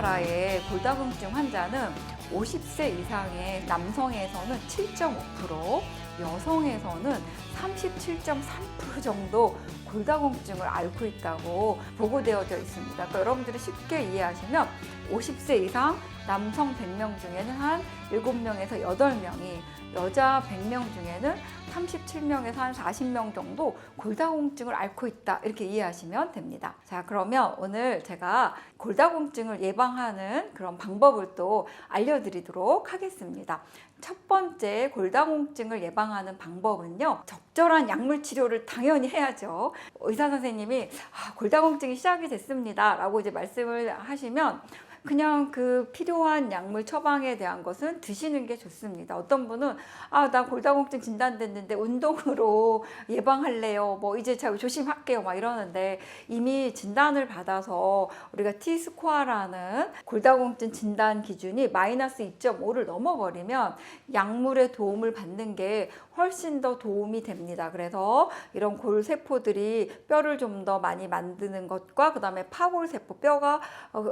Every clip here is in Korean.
우리나라의 골다공증 환자는 50세 이상의 남성에서는 7.5%, 여성에서는 37.3% 정도 골다공증을 앓고 있다고 보고되어져 있습니다. 그러니까 여러분들이 쉽게 이해하시면 50세 이상 남성 100명 중에는 한 7명에서 8명이, 여자 100명 중에는 37명에서 한 40명 정도 골다공증을 앓고 있다, 이렇게 이해하시면 됩니다. 자, 그러면 오늘 제가 골다공증을 예방하는 그런 방법을 또 알려드리도록 하겠습니다. 첫 번째 골다공증을 예방하는 방법은요, 적절한 약물 치료를 당연히 해야죠. 의사 선생님이 골다공증이 시작이 됐습니다 라고 이제 말씀을 하시면 그냥 그 필요한 약물 처방에 대한 것은 드시는 게 좋습니다. 어떤 분은 나 골다공증 진단됐는데 운동으로 예방할래요, 뭐 이제 제가 조심할게요 막 이러는데, 이미 진단을 받아서 우리가 T스코어라는 골다공증 진단 기준이 마이너스 2.5를 넘어버리면 약물의 도움을 받는 게 훨씬 더 도움이 됩니다. 그래서 이런 골세포들이 뼈를 좀 더 많이 만드는 것과, 그 다음에 파골세포, 뼈가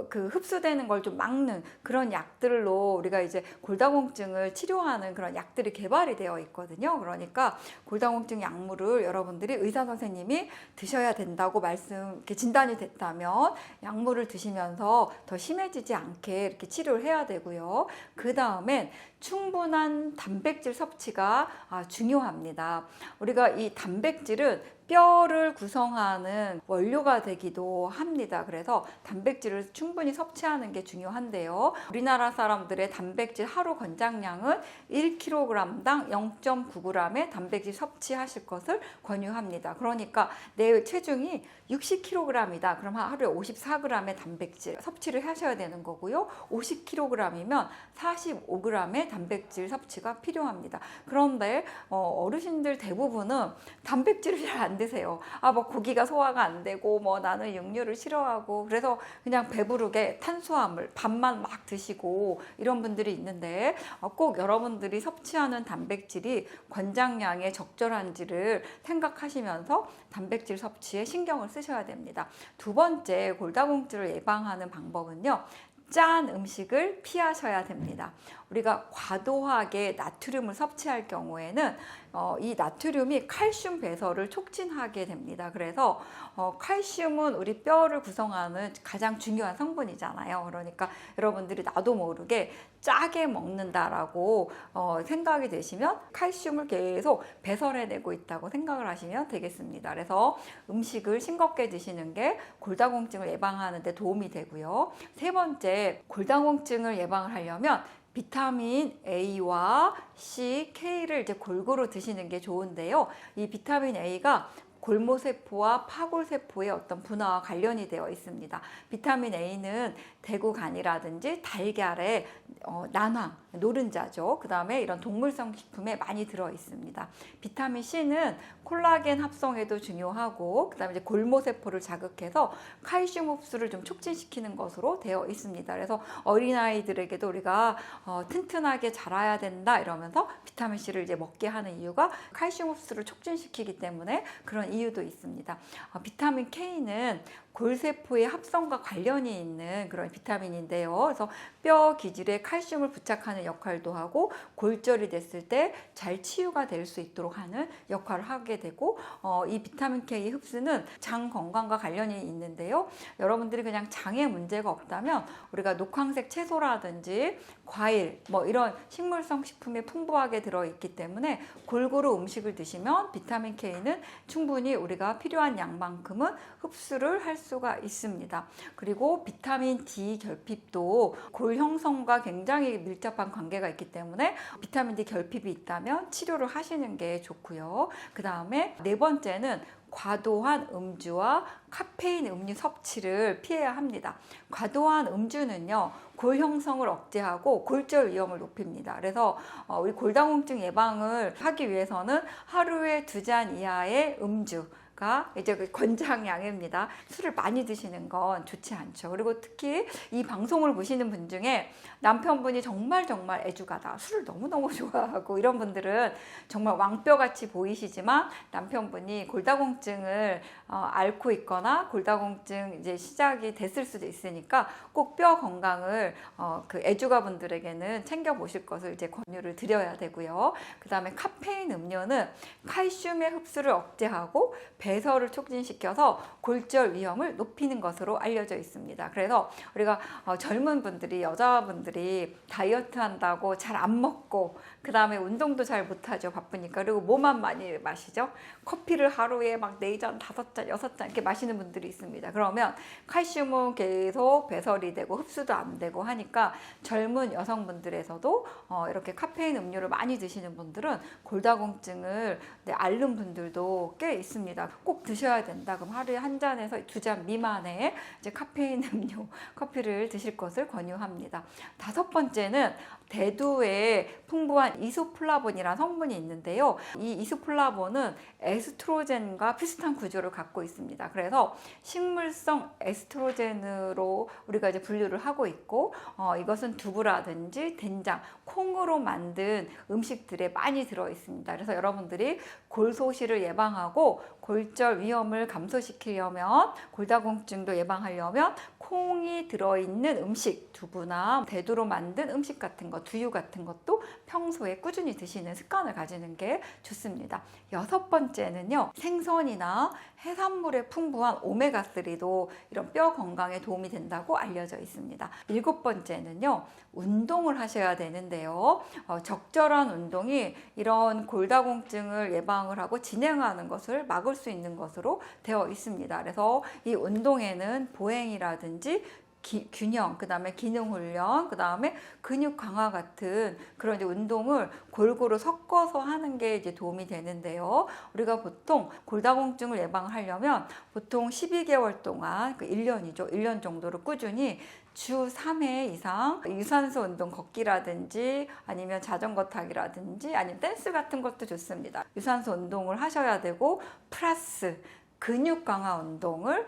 그 흡수되는 걸 좀 막는 그런 약들로 우리가 이제 골다공증을 치료하는 그런 약들이 개발이 되어 있거든요. 그러니까 골다공증 약물을 여러분들이 의사 선생님이 드셔야 된다고 이렇게 진단이 됐다면 약물을 드시면서 더 심해지지 않게 이렇게 치료를 해야 되고요. 그 다음엔 충분한 단백질 섭취가 중요합니다. 우리가 이 단백질은 뼈를 구성하는 원료가 되기도 합니다. 그래서 단백질을 충분히 섭취하는 게 중요한데요. 우리나라 사람들의 단백질 하루 권장량은 1kg당 0.9g의 단백질 섭취하실 것을 권유합니다. 그러니까 내 체중이 60kg이다. 그럼 하루에 54g의 단백질 섭취를 하셔야 되는 거고요. 50kg이면 45g의 단백질 섭취가 필요합니다. 그런데 어르신들 대부분은 단백질을 잘 안 드세요. 뭐 고기가 소화가 안 되고, 뭐 나는 육류를 싫어하고, 그래서 그냥 배부르게 탄수화물 밥만 막 드시고 이런 분들이 있는데, 꼭 여러분들이 섭취하는 단백질이 권장량에 적절한지를 생각하시면서 단백질 섭취에 신경을 쓰셔야 됩니다. 두 번째 골다공증을 예방하는 방법은요, 짠 음식을 피하셔야 됩니다. 우리가 과도하게 나트륨을 섭취할 경우에는 이 나트륨이 칼슘 배설을 촉진하게 됩니다. 그래서 칼슘은 우리 뼈를 구성하는 가장 중요한 성분이잖아요. 그러니까 여러분들이 나도 모르게 짜게 먹는다라고 생각이 되시면 칼슘을 계속 배설해내고 있다고 생각을 하시면 되겠습니다. 그래서 음식을 싱겁게 드시는 게 골다공증을 예방하는 데 도움이 되고요. 세 번째, 골다공증을 예방을 하려면 비타민 A와 C, K를 이제 골고루 드시는 게 좋은데요. 이 비타민 A가 골모세포와 파골세포의 어떤 분화와 관련이 되어 있습니다. 비타민 A는 대구간이라든지 달걀에 난황, 노른자죠. 그 다음에 이런 동물성 식품에 많이 들어 있습니다. 비타민 C는 콜라겐 합성에도 중요하고, 그 다음에 이제 골모세포를 자극해서 칼슘 흡수를 좀 촉진시키는 것으로 되어 있습니다. 그래서 어린아이들에게도 우리가 튼튼하게 자라야 된다 이러면서 비타민 C를 이제 먹게 하는 이유가 칼슘 흡수를 촉진시키기 때문에 그런 이유도 있습니다. 비타민 K는 골세포의 합성과 관련이 있는 그런 비타민인데요. 그래서 뼈 기질에 칼슘을 부착하는 역할도 하고, 골절이 됐을 때 잘 치유가 될 수 있도록 하는 역할을 하게 되고, 이 비타민 K 흡수는 장 건강과 관련이 있는데요. 여러분들이 그냥 장에 문제가 없다면 우리가 녹황색 채소라든지 과일, 뭐 이런 식물성 식품이 풍부하게 들어있기 때문에 골고루 음식을 드시면 비타민 K는 충분히 우리가 필요한 양만큼은 흡수를 할 수가 있습니다. 그리고 비타민 D 결핍도 골 형성과 굉장히 밀접한 관계가 있기 때문에 비타민 D 결핍이 있다면 치료를 하시는 게 좋고요. 그 다음에 네 번째는 과도한 음주와 카페인 음료 섭취를 피해야 합니다. 과도한 음주는요, 골 형성을 억제하고 골절 위험을 높입니다. 그래서 우리 골다공증 예방을 하기 위해서는 하루에 2잔 이하의 음주, 가 이제 그 권장량입니다. 술을 많이 드시는 건 좋지 않죠. 그리고 특히 이 방송을 보시는 분 중에 남편분이 정말 애주가다, 술을 너무너무 좋아하고 이런 분들은 정말 왕뼈같이 보이시지만 남편분이 골다공증을 앓고 있거나 골다공증 이제 시작이 됐을 수도 있으니까 꼭 뼈 건강을 그 애주가 분들에게는 챙겨 보실 것을 이제 권유를 드려야 되고요. 그 다음에 카페인 음료는 칼슘의 흡수를 억제하고 배설을 촉진시켜서 골절 위험을 높이는 것으로 알려져 있습니다. 그래서 우리가 젊은 분들이, 여자분들이 다이어트 한다고 잘 안 먹고 그 다음에 운동도 잘 못하죠. 바쁘니까. 그리고 뭐만 많이 마시죠. 커피를 하루에 막 4잔, 5잔, 6잔 이렇게 마시는 분들이 있습니다. 그러면 칼슘은 계속 배설이 되고 흡수도 안 되고 하니까 젊은 여성분들에서도 이렇게 카페인 음료를 많이 드시는 분들은 골다공증을 앓는 분들도 꽤 있습니다. 꼭 드셔야 된다. 그럼 하루에 한 잔에서 2잔 미만의 이제 카페인 음료, 커피를 드실 것을 권유합니다. 5번째는 대두에 풍부한 이소플라본이라는 성분이 있는데요. 이 이소플라본은 에스트로겐과 비슷한 구조를 갖고 있습니다. 그래서 식물성 에스트로겐으로 우리가 이제 분류를 하고 있고, 이것은 두부라든지 된장, 콩으로 만든 음식들에 많이 들어 있습니다. 그래서 여러분들이 골소실을 예방하고 골절 위험을 감소시키려면, 골다공증도 예방하려면 콩이 들어있는 음식, 두부나 대두로 만든 음식 같은 것, 두유 같은 것도 평소에 꾸준히 드시는 습관을 가지는 게 좋습니다. 6번째는요, 생선이나 해산물에 풍부한 오메가3도 이런 뼈 건강에 도움이 된다고 알려져 있습니다. 7번째는요, 운동을 하셔야 되는데요. 적절한 운동이 이런 골다공증을 예방을 하고 진행하는 것을 막을 수 있는 것으로 되어 있습니다. 그래서 이 운동에는 보행이라든지 균형, 그 다음에 기능 훈련, 그 다음에 근육 강화 같은 그런 이제 운동을 골고루 섞어서 하는 게 이제 도움이 되는데요. 우리가 보통 골다공증을 예방하려면 보통 12개월 동안, 그 1년이죠. 1년 정도를 꾸준히 주 3회 이상 유산소 운동, 걷기라든지 아니면 자전거 타기라든지 아니면 댄스 같은 것도 좋습니다. 유산소 운동을 하셔야 되고, 플러스 근육 강화 운동을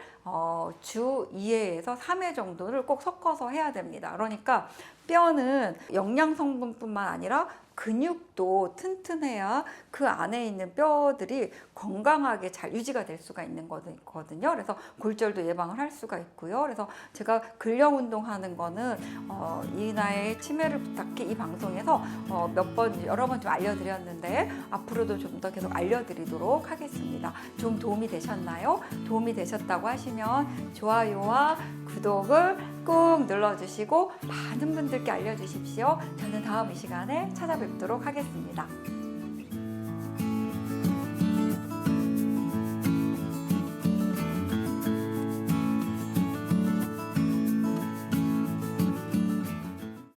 주 2회에서 3회 정도를 꼭 섞어서 해야 됩니다. 그러니까 뼈는 영양 성분뿐만 아니라 근육도 튼튼해야 그 안에 있는 뼈들이 건강하게 잘 유지가 될 수가 있는 거거든요. 그래서 골절도 예방을 할 수가 있고요. 그래서 제가 근력 운동하는 거는 이나의 치매를 부탁해 이 방송에서 여러 번 좀 알려드렸는데 앞으로도 좀 더 계속 알려드리도록 하겠습니다. 좀 도움이 되셨나요? 도움이 되셨다고 하시면 좋아요와 구독을 꾹 눌러주시고 많은 분들께 알려주십시오. 저는 다음 이 시간에 찾아뵙도록 하겠습니다.